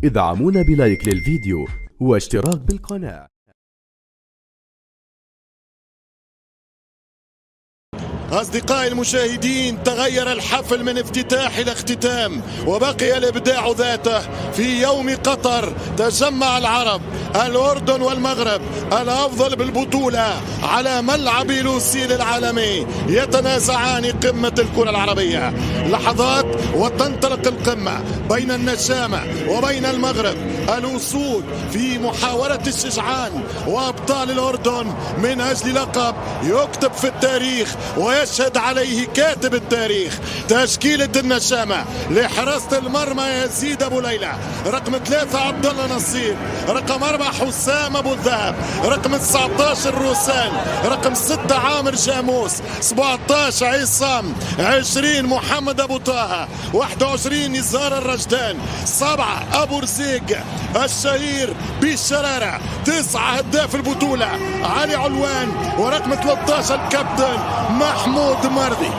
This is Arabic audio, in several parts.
ادعمونا بلايك للفيديو واشتراك بالقناة. أصدقائي المشاهدين، تغير الحفل من افتتاح إلى اختتام، وبقي الإبداع ذاته. في يوم قطر تجمع العرب، الأردن والمغرب، الأفضل بالبطولة على ملعب لوسيل العالمي، يتنازعان قمة الكرة العربية. لحظات وتنطلق القمة بين النشامة وبين المغرب. الأسود في محاولة الشجعان، وأبطال الأردن من أجل لقب يكتب في التاريخ ويشهد عليه كاتب التاريخ. تشكيلة النشامة لحراسة المرمى يزيد أبو ليلى، رقم 3 عبد الله نصير، رقم 4 حسام أبو الذهب، رقم 19 روسان، رقم 6 عامر جاموس، 17 عصام، 20 محمد أبو طه، 21 نزار الرجدان، 7 أبو رزيق الشهير بالشرارة، 9 هداف البطولة علي علوان، ورقم 13 الكابتن محمود مرضي.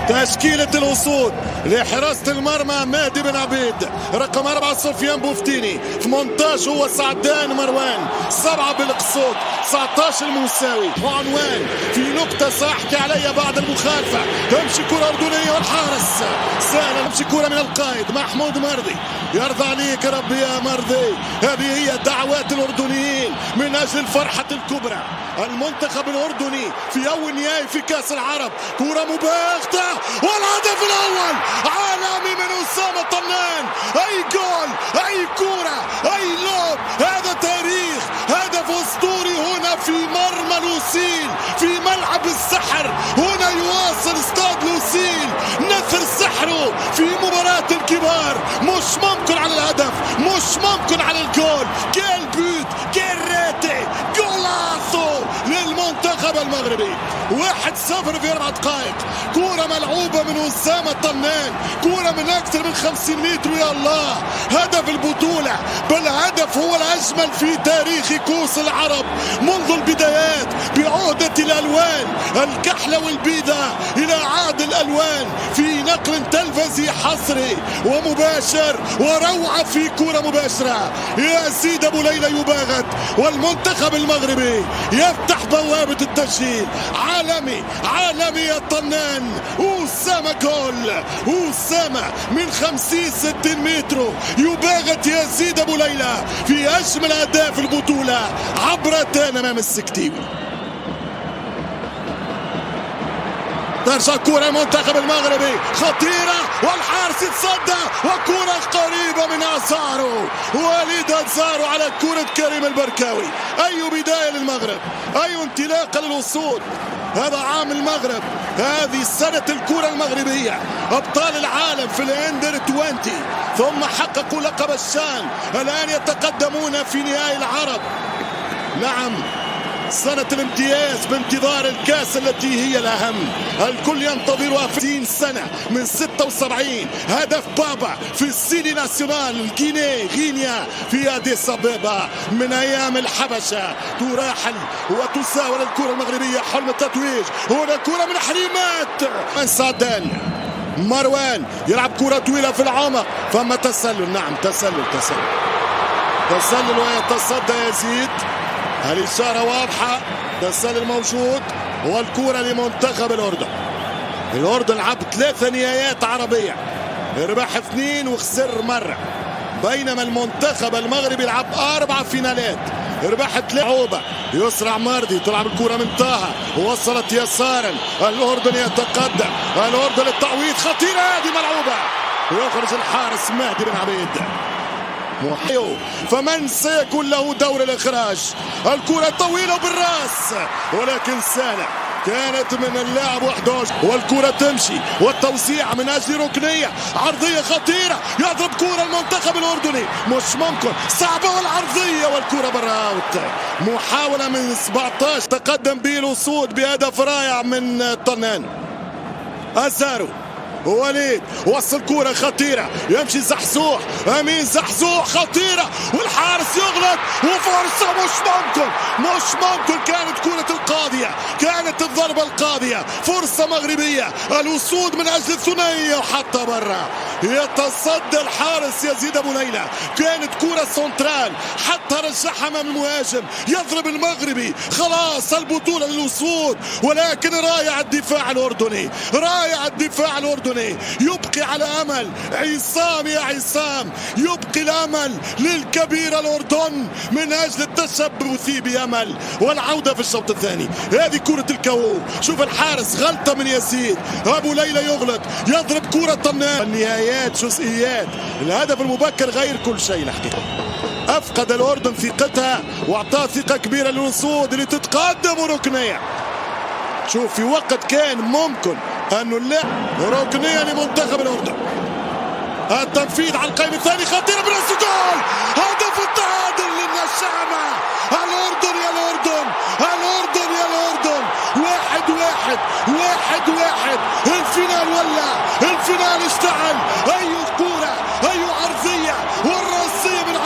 تشكيلة الأسود لحراسة المرمى مهدي بن عبيد، رقم 4 سفيان بوفتيني، 18 هو سعدان مروان، 7 بالقصود، 19 الموساوي. وعنوان في نقطة سأحكي عليها بعد المخالفة. تمشي كرة أردنية والحارس سهلة، تمشي كرة من القائد محمود مرضي. يرضى عليك ربي يا مرضي. هذه هي دعوات الأردنيين من أجل الفرحة الكبرى. المنتخب الأردني في أول نهائي في كأس العرب، كرة مباغتة والهدف الأول عالمي من أسامة طنان. أي جول، أي كرة، أي لوب، هذا تاريخ، هدف أسطوري هنا في مرمى لوسيل، في ملعب السحر. هنا يواصل استاد لوسيل نثر سحره في مباراة الكبار. مش ممكن على الهدف، مش ممكن على الجول. كيل بوت، كيل ريتي، جولاسو للمنتخب المغربي. 1-0 في 4 دقائق. كرة ملعوبة من أسامة طنان، كرة من أكثر من 50 متر. يا الله، هدف البطولة، بل هدف هو الأجمل في تاريخ كؤوس العرب منذ البدايات، بعودة الألوان الكحلة والبيضة إلى عاد الألوان، في نقل تلفزي حصري ومباشر وروعة في كرة مباشرة. يزيد أبو ليلى يباغت، والمنتخب المغربي يفتح بوابة التسجيل. عالمي، عالمي يا طنان. أسامة جول، أسامة من 50-60 متر يباغت يزيد أبو ليلى في أجمل أهداف البطولة عبر تان أمام السكتيوي. ترجع كرة المنتخب المغربي خطيرة، والحارس يتصدى، وكرة قريبة من أزارو، وليد أزارو على كرة كريم البركاوي. أي بداية للمغرب، أي انطلاقة للأسود. هذا عام المغرب، هذه سنة الكرة المغربية، أبطال العالم في الأندر 20، ثم حققوا لقب الشان. الآن يتقدمون في نهائي العرب. نعم، سنة الامتياز بانتظار الكاس التي هي الأهم، الكل ينتظرها. 50 سنة من 76 هدف بابا في السيدي ناسيونال غينيا في أديس أبابا من أيام الحبشة. تراحل وتساور الكرة المغربية حلم التتويج. هنا كرة من حريمات من سعدان. مروان يلعب كرة طويلة في العمق، فما تسلل. نعم، تسلل ويتصدى يزيد. الإشارة واضحة، تسلل موجود، والكرة لمنتخب الأردن. الأردن لعب 3 نهائيات عربية، ربح 2 وخسر مرة، بينما المنتخب المغربي لعب 4 فينالات، ربح 3. عوبة يسرع مرضي، تلعب الكرة من طه، وصلت يسارا. الأردن يتقدم، الأردن التعويض خطيرة، هذه ملعوبة، ويخرج الحارس مهدي بن عبيد. فمن سيكون له دور الإخراج؟ الكرة طويلة بالراس، ولكن سهلة كانت من اللاعب 11، والكرة تمشي، والتوسيع من أجل ركنية عرضية خطيرة. يضرب كرة المنتخب الأردني، مش ممكن، صعبة، والعرضية والكرة برا اوت. محاولة من 17 تقدم به الأسود بهدف رائع من طنان. أزارو وليد وصل كرة خطيرة، يمشي زحزوح، امين زحزوح خطيرة، والحارس يغلط وفرصة مش ممكن كانت كرة القاضية، كانت الضربة القاضية، فرصة مغربية، الوصول من اجل الثنائية وحتى برا. يتصدى الحارس يزيد ابو ليلى، كانت كرة سنترال حتى رجعها امام المهاجم، يضرب المغربي خلاص البطولة للوصول، ولكن رائع الدفاع الاردني، رائع الدفاع الاردني، يبقي على امل عصام يا عصام، يبقي الامل للكبير الاردن من اجل التشبث بامل والعوده في الشوط الثاني. هذه كره الكو، شوف الحارس غلطه من يزيد، ابو ليلى يغلط، يضرب كره طنان. النهايات جزئيات، الهدف المبكر غير كل شيء الحقيقه. افقد الاردن ثقتها واعطاه ثقه كبيره للوصول لتتقدم ركنيه. شوف في وقت كان ممكن انه اللعب ركنيه لمنتخب الاردن، التنفيذ على القائم الثاني خطيره براس جول، هدف التعادل للنشامه. الاردن يا الاردن، الاردن يا الاردن، 1-1 الفينال ولع، الفينال اشتعل. اي كوره، اي عرضيه، والراسيه من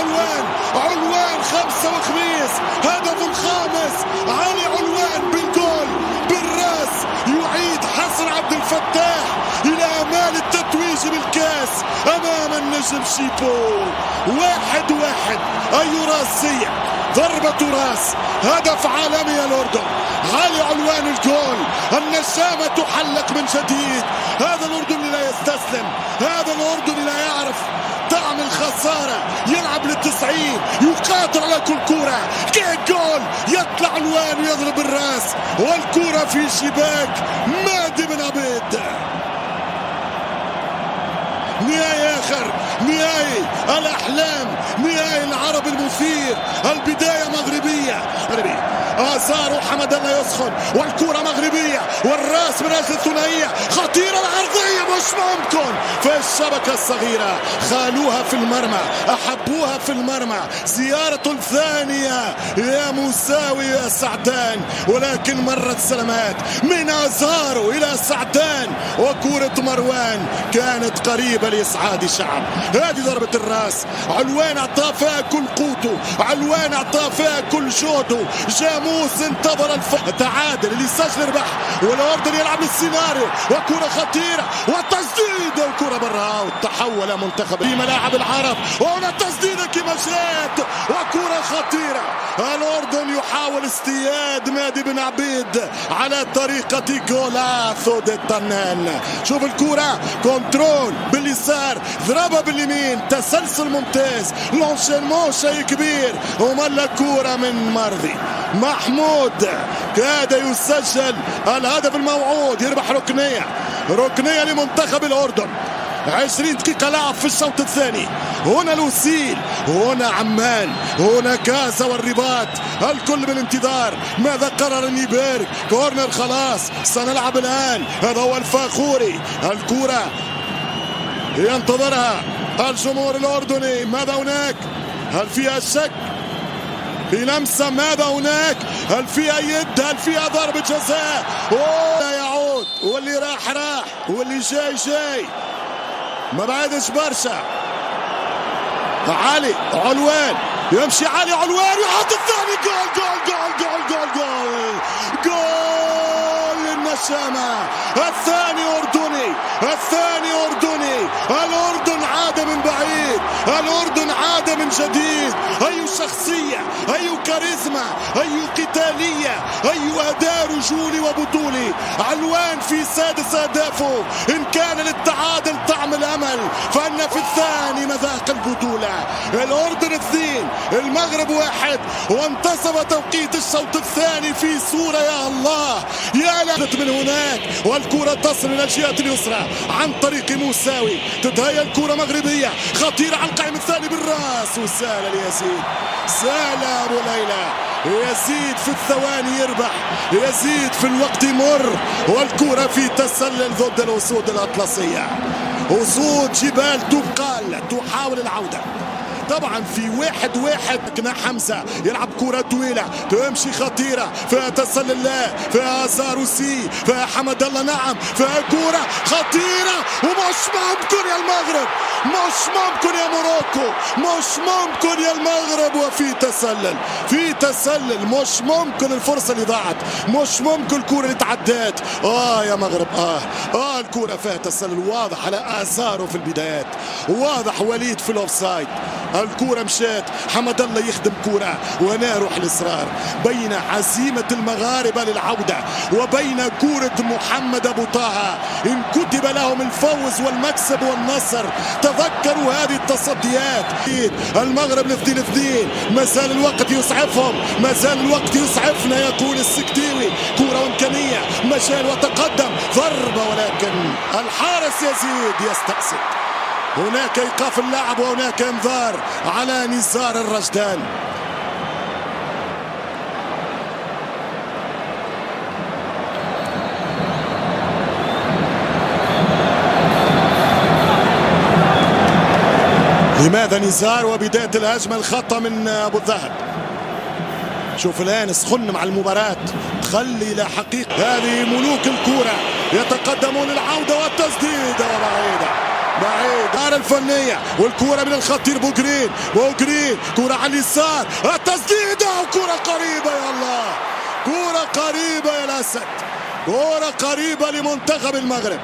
علوان 5 وخميس، هدف الخامس علي علوان بالجول بالراس، يعيد حسن عبد الفتاح الى امال التتويج بالكاس امام النجم شيبو. 1-1 اي راسيه، ضربة راس، هدف عالمي يا الأردن، علي علوان الجول، النشامة تحلق من جديد. هذا الأردن اللي لا يستسلم، هذا الأردن اللي لا يعرف طعم الخسارة، يلعب لل90، يقاتل على كل كرة، كيك جول، يطلع علوان ويضرب الراس، والكرة في شباك مادي بن عبيد. نهائي آخر، نهائي الأحلام، نهائي العرب المثير، البداية مغربية. آثار وحمد الله يسخن، والكرة مغربية، والراس من أجل الثنائية خطيرة، العرضية مش ممكن في الشبكة الصغيرة، خالوها في المرمى، أحبوها في المرمى. زيارة ثانية يا موساوي يا سعدان، ولكن مرت سلامات من أزارو إلى سعدان، وكرة مروان كانت قريبة لإسعاد شعب. هذه ضربة الراس، علوان أعطاه فيها كل قوته، علوان أعطاه فيها كل جهده. جاموس انتظر التعادل اللي سجل ربح، والأردن يلعب السيناريو، وكرة خطيرة والتسديد، وكرة برا، وتحول منتخب في ملاعب العرب، وهنا التسديدة كما جاءت، وكرة خطيرة. الأردن يحاول اصطياد مادي بن عبيد على طريقة جولاثو دي طنان. شوف الكرة كنترول باليسار، ضربة باليمين، تسلسل ممتاز، لونشينمون شيء كبير، وملا كرة من مرضي محمود، كاد يسجل الهدف الموعود، يربح ركنية لمنتخب الأردن. 20 دقيقة لعب في الشوط الثاني. هنا لوسيل، هنا عمان، هنا كاسا والرباط، الكل بالانتظار. ماذا قرر نيبيرغ؟ كورنر خلاص، سنلعب الآن. هذا هو الفاخوري، الكرة ينتظرها الجمهور الأردني. ماذا هناك؟ هل فيها شك؟ في لمسة، ماذا هناك؟ هل فيها يد؟ هل فيها ضربة جزاء؟ لا يعود، واللي راح، واللي جاي، ما بعدش برشا. علي علوان، يمشي علي علوان، يحط الثاني، جول للنشامة، الثاني أردني، الأردن عاد من بعيد، الأردن عاد من جديد. أي شخصية، أي كاريزما، أي قتالية، أي أداء رجولي وبطولي. علوان في سادس أهدافه، إن كان للتعادل طعم الأمل، فإن في الثاني مذاق البطولة. الأردن 2 المغرب 1، وانتصف توقيت الشوط الثاني في صورة يا الله يا لعنة من هناك، والكرة تصل إلى الجهة اليسرى عن طريق موساوي، تتهيأ الكرة مغربية خطيرة على القائم الثاني بالراس، وسهلة ليزيد، سهلة أبو ليلى. يزيد في الثواني يربح، يزيد في الوقت يمر، والكرة في تسلل ضد الأسود الأطلسية. أسود جبال تبقال تحاول العودة، طبعا في 1-1. كنا حمزة يلعب كرة طويلة تمشي خطيرة فيها تسلل الله فيها زاروسي فيها حمد الله نعم فيها كرة خطيرة ومش ممكن يا المغرب مش ممكن يا موروكو مش ممكن يا المغرب وفي تسلل مش ممكن الفرصة اللي ضاعت مش ممكن الكرة اللي تعدات يا مغرب الكرة فيها تسلل واضح على آثاره في البدايات واضح وليد في الاوفسايد الكرة مشات حمد الله يخدم كرة وهنا روح الإصرار بين عزيمة المغاربة للعودة وبين كرة محمد أبو طه إن كتب لهم الفوز والمكسب والنصر تذكروا هذه التصديات المغرب 2-2 ما زال الوقت يسعفهم ما زال الوقت يسعفنا يقول السكتيوي كرة وإمكانية مجال وتقدم ضربة ولكن الحارس يزيد يستأسد هناك ايقاف اللاعب وهناك انذار على نزار الرجدان لماذا نزار وبداية الهجمة الخطأ من أبو الذهب شوف الآن سخن مع المباراة تخلي إلى حقيقة هذه ملوك الكرة يتقدمون العودة والتسديدة وبعيدة دار الفنية والكرة من الخطير بوغرين كرة على اليسار التسديدة وكرة قريبة يا الله كرة قريبة يا الأسد كرة قريبة لمنتخب المغرب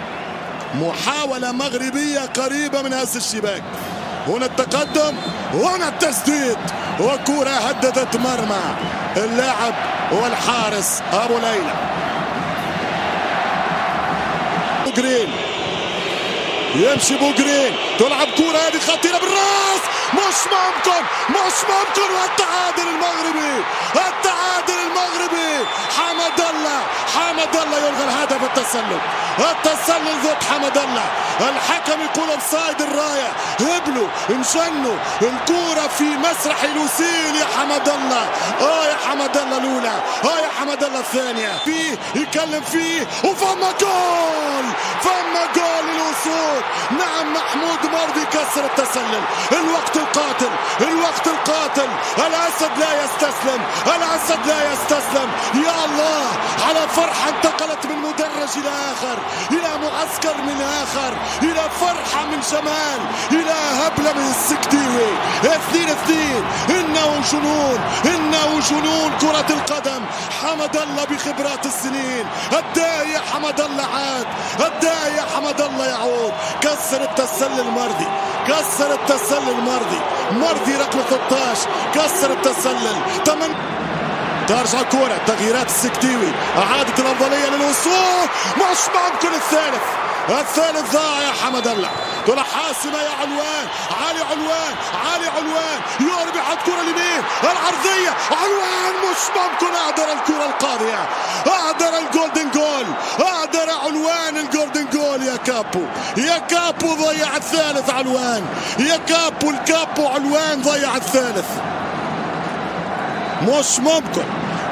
محاولة مغربية قريبة من هذا الشباك هنا التقدم هنا التسديد وكرة هددت مرمى اللاعب والحارس أبو ليلى بوغرين يمشي بوغرين تلعب كرة هذه خطيرة بالراس مش ممكن والتعادل المغربي حمد الله يلغى الهدف التسلل ضد حمد الله الحكم يقول اوفسايد الراية هبلوا انجنوا الكرة في مسرح لوسيل يا حمد الله يا حمد الله الاولى يا حمد الله الثانية فيه يكلم فيه وفما جول للوصول نعم محمود مرضي كسر التسلل الوقت القاتل الأسد لا يستسلم يا الله على فرحة انتقلت من مدرج إلى آخر إلى معسكر من آخر إلى فرحة من جمال إلى هبلة من السكتيوي 2-2 إنه جنون كرة القدم حمد الله بخبرات السنين الداعي حمد الله عاد الداعي حمد الله يعود كسر التسلل مرضي رقم 13 كسر التسلل ترجع كرة تغييرات السكتيوي أعادت الأفضلية للوصول مش ممكن الثالث ضاع يا حمد الله كرة حاسمة يا علوان علي علوان يربح الكرة اليمين العرضية علوان مش ممكن أعذر الكرة القاضية أعذر الجولدن جول أعذر علوان الجولدن جول يا كابو ضيع الثالث علوان يا كابو علوان ضيع الثالث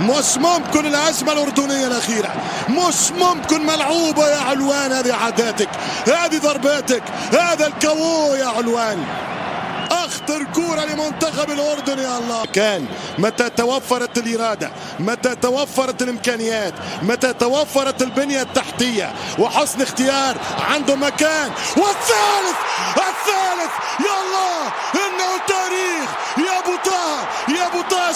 مش ممكن الهجمة الأردنية الأخيرة مش ممكن ملعوبة يا علوان هذه عاداتك هذه ضرباتك هذا الكوو يا علوان أخطر كرة لمنتخب الأردن يا الله كان متى توفرت الإرادة متى توفرت الإمكانيات متى توفرت البنية التحتية وحسن اختيار عنده مكان والثالث يا الله إنه تاريخ يا أبو طه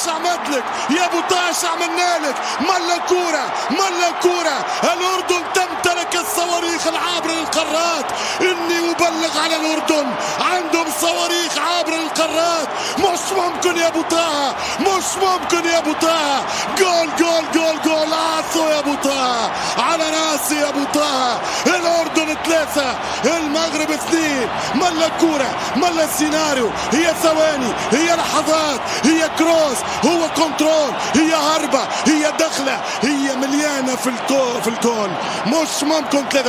عملت يا أبو طه عملنا لك ملا كرة الأردن تمتلك الصواريخ العابرة للقارات إني أبلغ على الأردن عندهم صواريخ عابرة للقارات مش ممكن يا أبو طه جول عاصو يا أبو طه على راسي يا أبو طه الأردن 3 المغرب 2 ملا كرة ملا السيناريو هي ثواني هي لحظات هي كروس هو كنترول هي هربة هي دخلة هي مليانة في الكون مش ممكن 3-2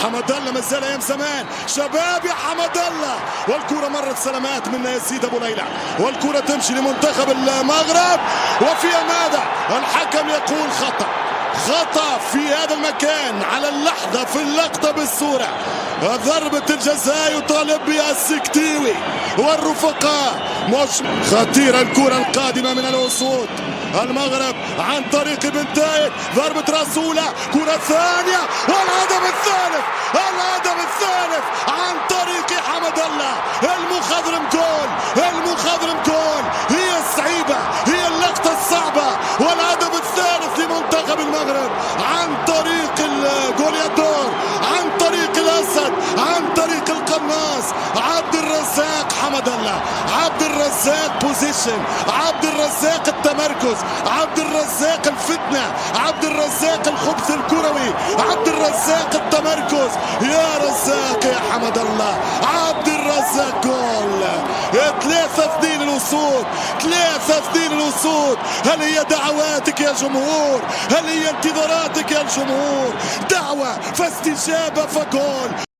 حمد الله ما زال ايام زمان شباب يا حمد الله والكرة مرت سلامات من يزيد ابو ليلى والكرة تمشي لمنتخب المغرب وفيها ماذا الحكم يقول خطأ في هذا المكان على اللحظة في اللقطة بالصورة ضربة الجزاء يطالب بها السكتيوي والرفقاء. مش خطيرة الكرة القادمة من الأسود المغرب عن طريق بن تايب، ضربة راس أولى، كرة ثانية والهدف الثالث، الهدف الثالث عن طريق حمد الله المخضرم. جول المخضرم، جول، هي الصعيبة، هي اللقطة الصعبة، والهدف الثالث لمنتخب المغرب عن طريق الجوليادور، عن طريق الأسد، عن طريق القناص عبد الرزاق حمد الله. عبد الرزاق بوزيشن، عبد الرزاق التمركز، عبد الرزاق الفتنة، عبد الرزاق الخبث الكروي، عبد الرزاق التمركز. يا رزاق يا حمد الله، عبد الرزاق. جول 3-2 الأسود، 3-2 الأسود. هل هي دعواتك يا جمهور؟ هل هي انتظاراتك يا الجمهور؟ دعوة فاستجابة فجول.